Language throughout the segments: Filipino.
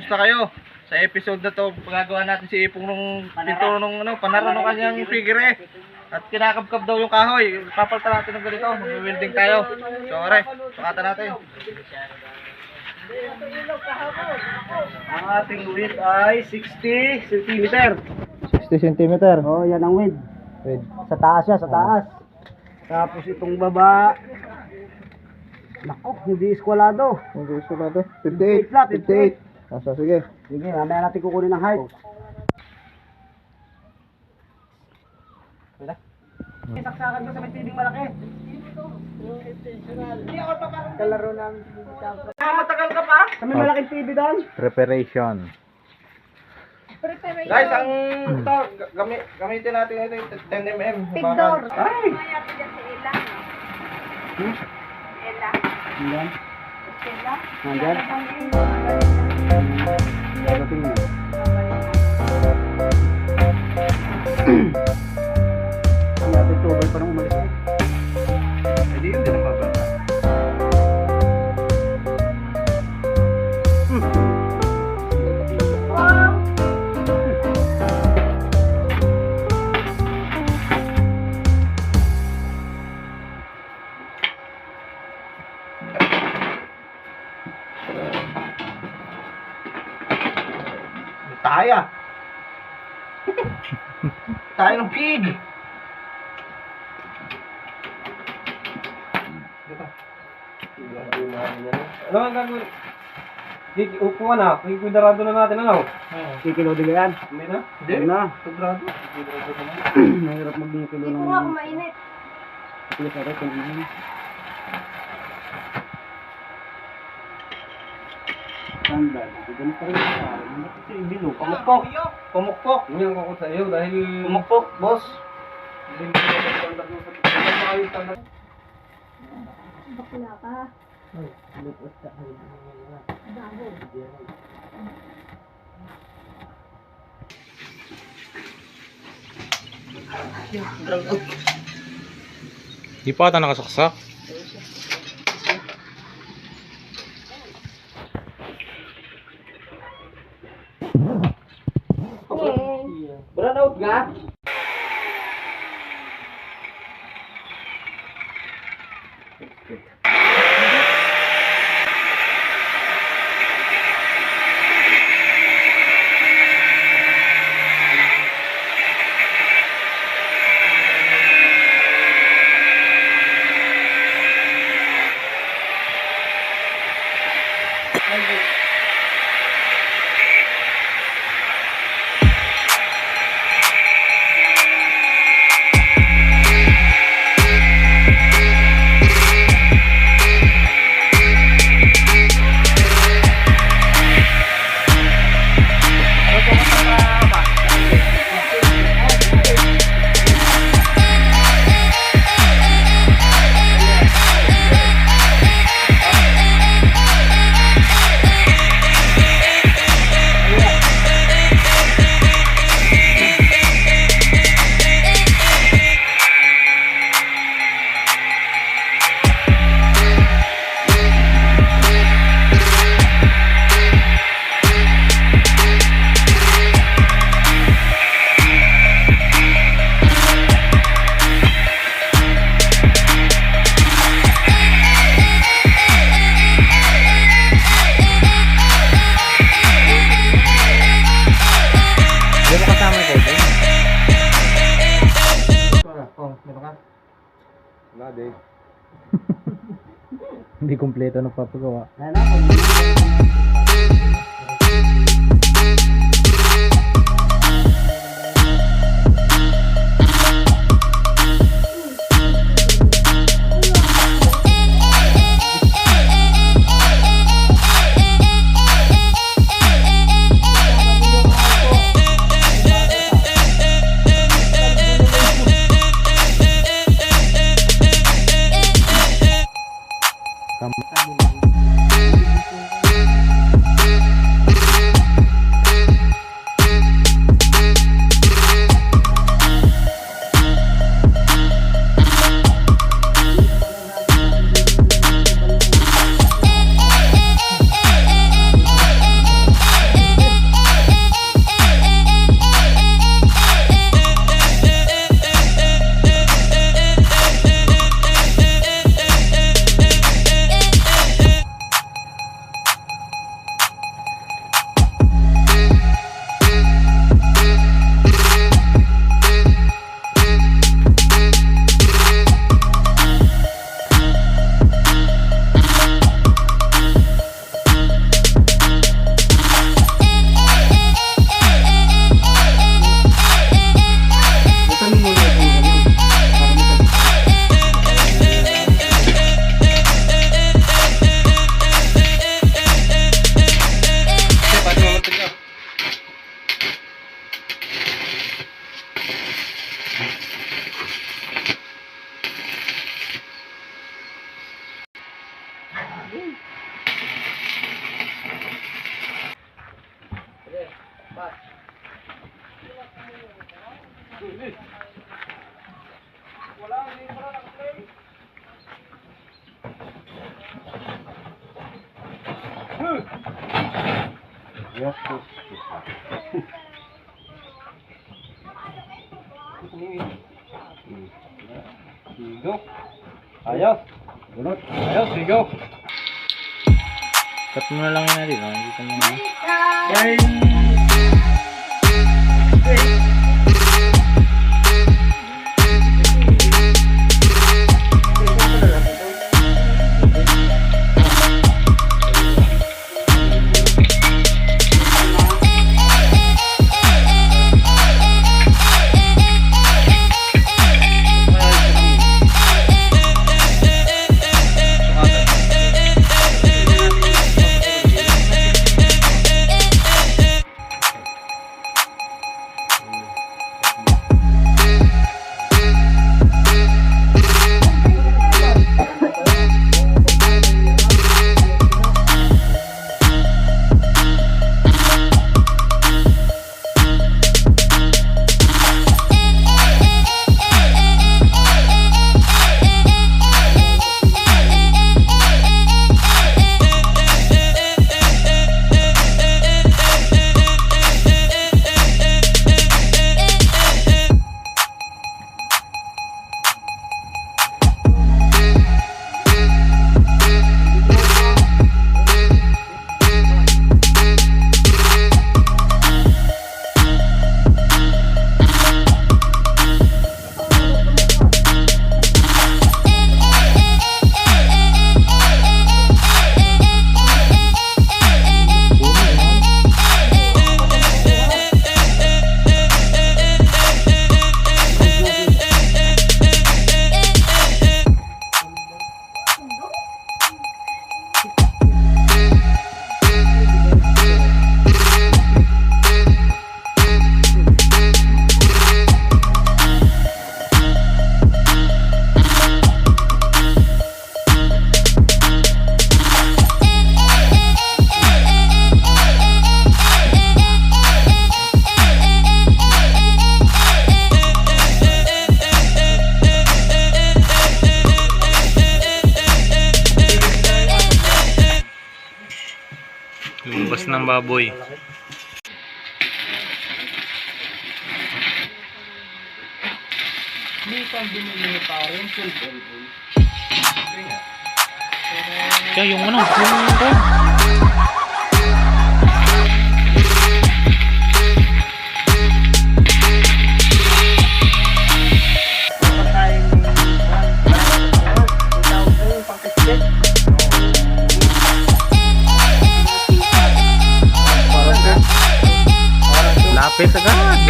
Kumusta kayo? Sa episode na to, pagagawa natin si Ipong nung pinto nung panara ng kanyang figure. At kinakabkab daw yung kahoy. Papalta natin ng ganito. Mag-welding tayo. So, are, sukatan natin. Ang ating width ay 60 cm. 60 cm. Oh, yan ang wind. Sa taas siya, sa taas. Tapos itong baba. Nako, hindi eskwalado. Hindi sila to. 58 lang, 58. Asa, sige. Sige, mamaya natin kukunin ng height. Saksakan ko sa may tibing malaki. Hindi ako pa parang kalaro ng matagal ka pa? Sa may malaking TV doon? Preparation. Guys, ang ito, gamitin natin ito yung 10mm. Pigdor. Ay! Ella. Nandyan? Ella. Nandyan? Darating na. Ang natin tubig parang umalis na. Hindi yun din ang babata. Tayo. Tayo ng pig. Ano ang gagawin? Upo ka na, kudarado na natin ano? Kikilo din yan. Hindi na? Hindi. Ano na? Sobrado. Mahirap magbigilo Hindi ng... ko nga kumainit. Please, aray, kung ano. Sandal. Ganun pa rin sa akin. Kasi ibilo. Pumukpok. Pumukpok. Hindi ako sa iyo dahil... Pumukpok, boss. Hindi ko na standard mo sa pagkakas. Ano ba kayo standard? Bakla ka. Bago. Di pa ata nakasaksak. Burn out ka? Wala din. Hindi kumpleto na papagawa. Ayan na. Sige, pas. Wala, hindi mo na nag-play. Yes, Sigo. Ayos. Bunot. Ayos, sigo. Cut mo na lang yun natin. Hindi ka na. Lumabas ng baboy. Kaya yung ano, yung ito. Lapis agad.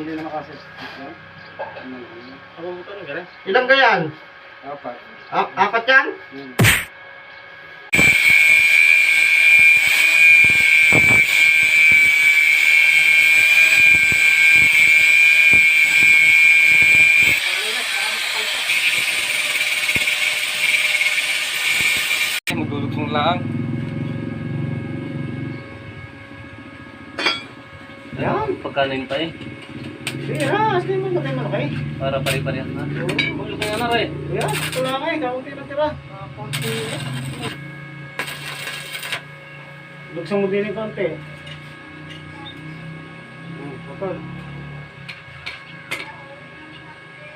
Hindi na makasit. Ilang gayan? Apat. Apat yan? Magdulugsong lang. Yan. Pagkanin pa eh. Sige ha, sige mo na kayo malaki. Para pare-parehas na. Magluto nga na rin. Yan, ito lang eh, kaunti na tira. Kaunti na. Buksan mo din yung konti. Kapal.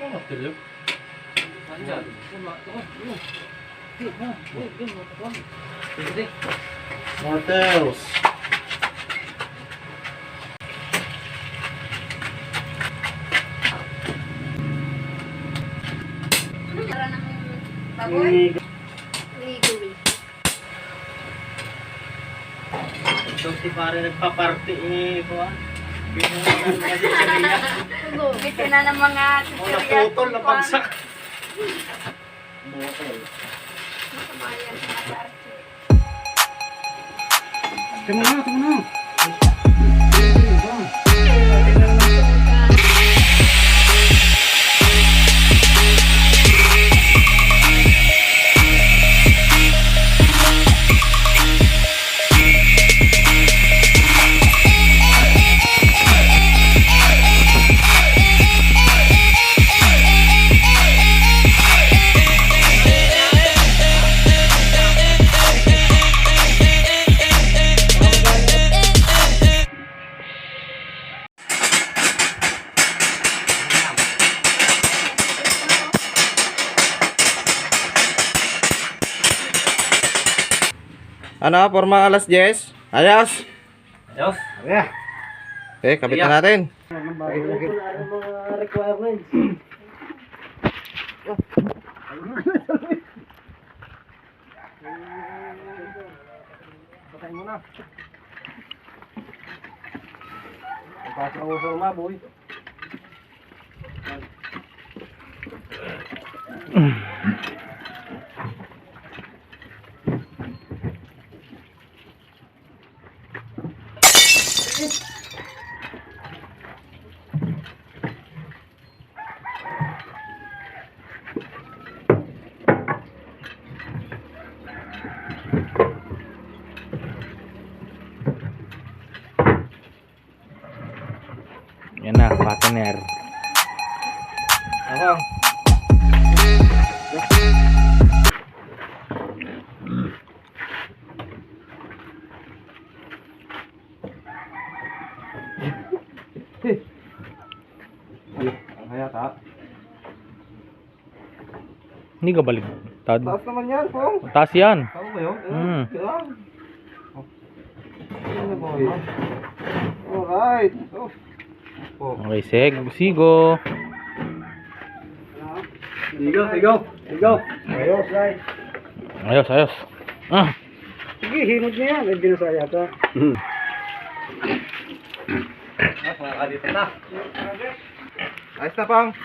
Oh, tulog. Mortals. Para ng baboy. Ligoy. Ito si pare nagpa-party kuha. Kasi na ng mga tutorial. Naputol, napagsak. Tama na. Ano, forma alas 10? Ayos. Ayos. Yeah. Okay, kabit na natin. Mga requirements. Patay mo na. Pasok ang uso mga boy. Yan na, partner. Ako. Kaya ta. Hindi ka balik. Tad. Taas naman yan, Pong. Taas yan. Tama ba yun? Hmm. Yan. Ano ba yun? Alright. Oh. Okay, sigo. Sigaw. Ayos, guys. Ayos. Ah. Sige, hinod niya yan. May binasaya ka. Dito na. Ayos na, Pong.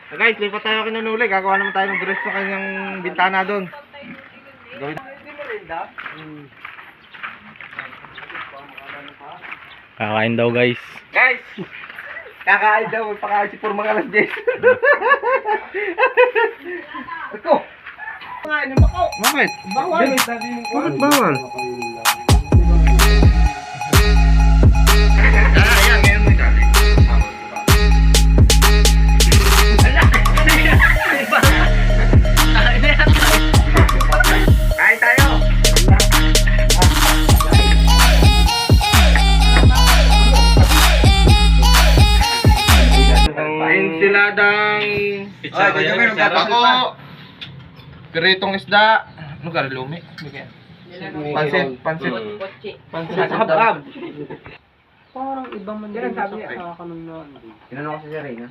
So guys, lipat tayo kinunuli. Gagawa naman tayo ng dress sa kanyang bintana doon. Gawin Kakain daw, guys. Guys! Kakain daw. Pakain si Purmang alas 10. Ako! Kakain naman ako. Bakit? Bawal. Bakit bawal? Ayan, ngayon mo dali. Kain tayo! Ensiladang ako, piritong isda, ano ka, lumi? Pansit sa habab. Parang ibang man din sa kakanong na. Tinanong ko si Serena.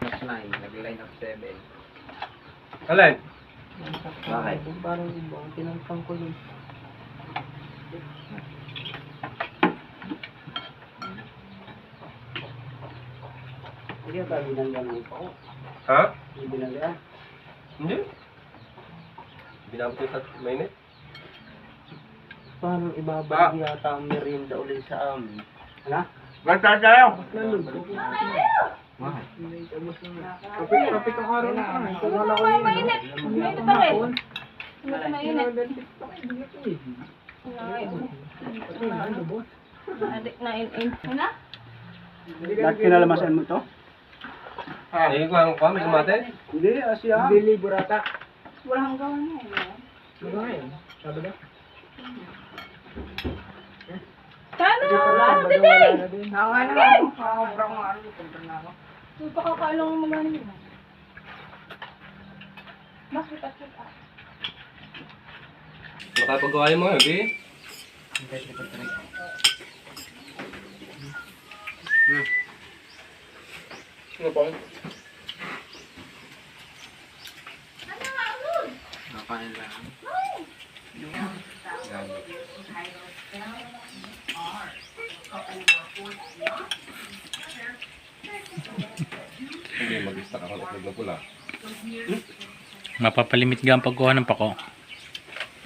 Next 9, nag-line up 7. Alin? Bakit? Parang ibang tinantang ko yun. Hindi ka binanggan pa ako. Ha? Hindi binanggan. Hindi. Binabot sa mainit. Parang ibabalik yata ang merienda ulit sa amin. Ano? Basta tayo! Kapit ang araw na. Wala ko yun. Mainit pa rin. Mainit. Adik na in. Ano? Lahat kinalamasan mo to? Eh, kung may kumate? Hindi, Asya. Hindi, burata. Walang gawa na yun. Sabi na? Sana! Ano din? Sobrang araw, punta na ako. Yung pakakaalang mo mga nila. Bakit at kita? Makapagawa yung mga, hindi? Ano pong? Nakain lang. Hindi, mag-stack ako ng itlog pula. Mapapalimit ka ang pagkuha ng pako.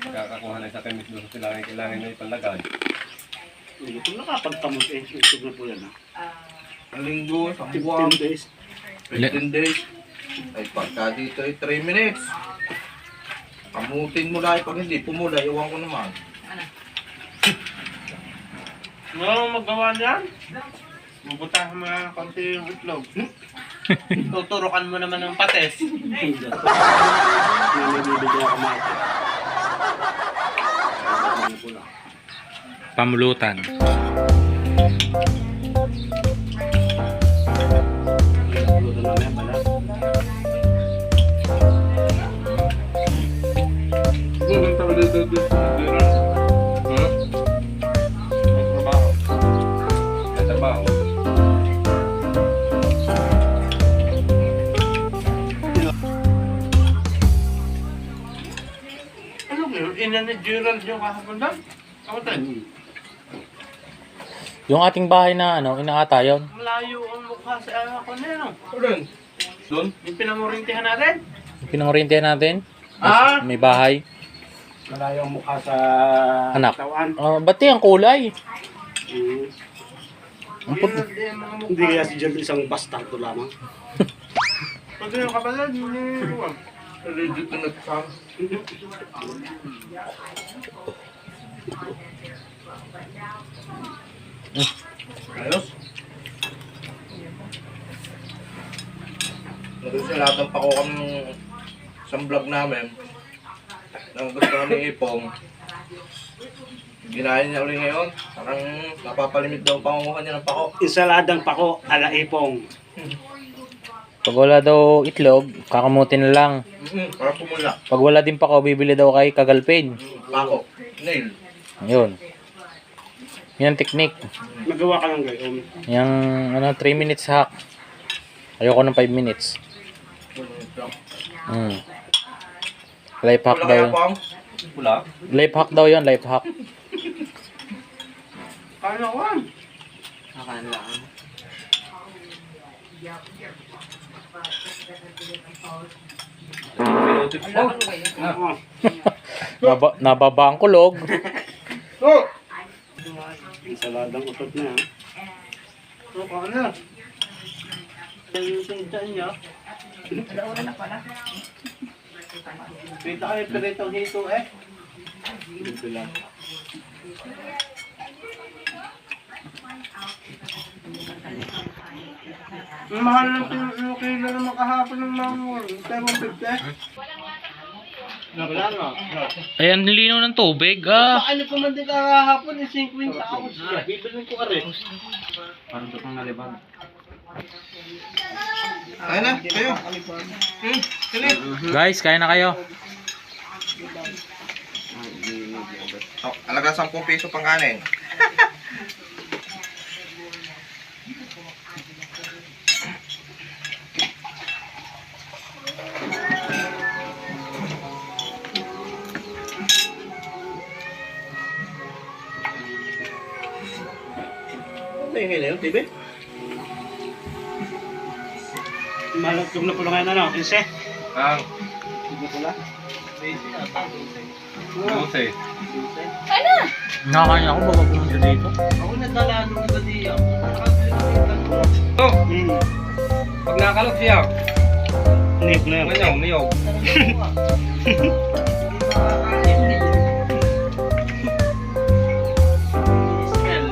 Kakakuha na sa temis doon sa kailangan nyo ipalagay. Kung nakapagtamos eh, ito na po yan ha. Ang linggo, sa buwan, 15 days. 15 days. Ay, pagka dito ay 3 minutes. Kamutin mo lang pag hindi pumula, iwan ko naman. Ano magawa niyan? Bubutahan mo ng konti yung itlog. Tuturukan mo naman ng pates. Nabibigyan ako mati. Pamulutan. Luto namin pala. May trabaho. Ano mo yun? Ina ni Gerald yung kahapon lang? Kamutan? Yung ating bahay na ano, inaata yun. Malayo ang mukha sa ako na yun. Doon? Doon? Yung pinamurintihan natin? Yung pinangurintihan natin. Ah! May bahay. Malayo ang mukha sa Anak. katawan. Ba't ang kulay? Mm. Ang puti. Gerald yung mga mukha. Hindi kaya si John isang bastardo lamang. Pag yung kapatid, hindi ko. Legit na nagsam. Ayos. Nandun sa lahat ng pako kami ng isang vlog namin. Nang gusto kami ipong. Ginahin niya ulit ngayon. Parang napapalimit daw ang pangunguha niya ng pako. Insaladang pako ala ipong. Pag wala daw itlog, kakamutin na lang. Para pumula. Pag wala din pako, bibili daw kay Kagalpin. Pako. Nail. Ayun. Yan ang technique. Magawa ka lang gayon. Yung 3 minutes hack. Ayoko ng 5 minutes. Life hack Wala daw kaya yun. pang? Pula? Life hack daw yun, life hack. Kano ko? Nakain lang. Nababa ang kulog. Oh! Insaladang utot na ha. Ano ka na? Yung sintan niya. Pita kayo piritong hito eh. Dito lang. Ang mahal ng kilo naman kahapon ng mangon. 750. Wala nga. Ay, ang linaw ng tubig. Ah. Baka ano pa man din kahapon, 50 ako siya. Bibilin ko ka rin. Parang ito kang nalibag. Kain na, kayo. Kili. Guys, kaya na kayo. Oh, alaga 10 piso pang kanin. Ano yung ngayon, TV? Malagtog na po lang ngayon ano, Inse? Ang Hindi pula. 12. Ano? Nakakain ako bago pumunta dito. Ako nadala nung gabi ako. Oh! Hmm. Pag nakakalog siya, Nip na yun. niyog. Smell.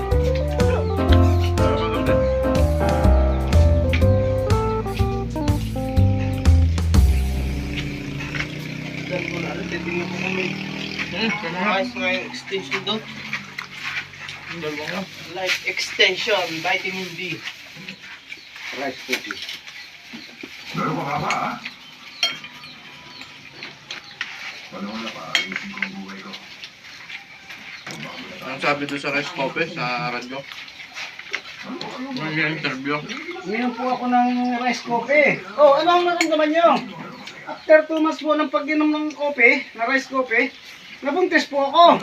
Titingnan ko kami. Ayos nga yung extension doon. Life extension, vitamin D. Rice cookie. Ang sabi doon sa rice coffee sa radyo? Nag-interview. Uminom po ako ng rice coffee. Oh, ano ang naramdaman nyo? After 2 months po ng pag-inom ng coffee, na rice coffee, nabuntis po ako.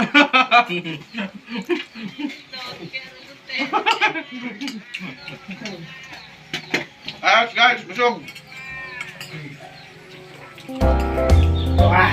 Ayos guys, busog! Ah.